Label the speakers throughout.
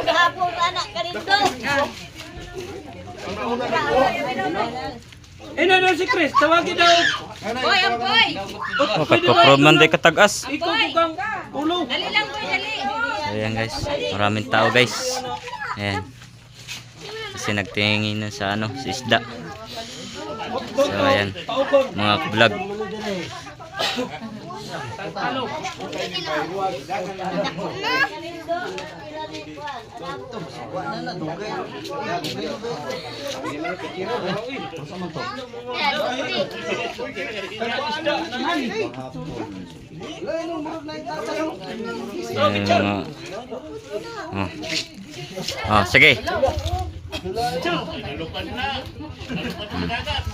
Speaker 1: Gahapon anak kanindo.
Speaker 2: Na si Chris, tawagin daw.
Speaker 1: Boy, ang boy.
Speaker 3: Makapag-prove man day katagas.
Speaker 2: Ikaw kung ulo.
Speaker 1: Dali lang boy, dali.
Speaker 3: So ayan guys, maraming tao guys. Ayan. Kasi nagtingin na sa ano, sa isda. So ayan, mga vlog. Sige.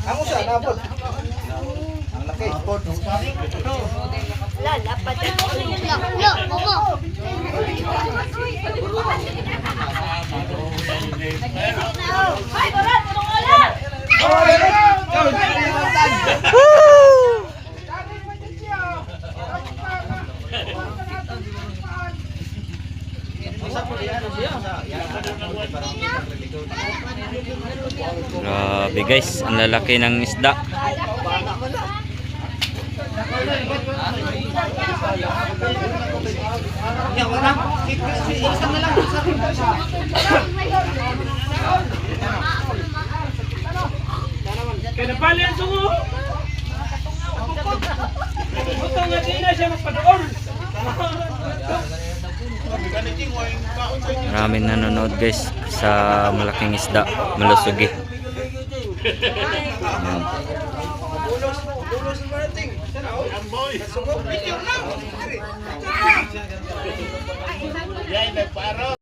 Speaker 4: Amo siya, napot. Ang laki. Napot.
Speaker 1: Lalapat ako. Yo, momo. Ay, barat, ulat.
Speaker 3: Grabe guys, ang lalaki ng isda.
Speaker 2: Kaya pala ang sungo. Butang nga din na siya magpadoon.
Speaker 3: Maraming nanonood guys sa malaking isda, malusugi. Ayan.
Speaker 4: Amboy.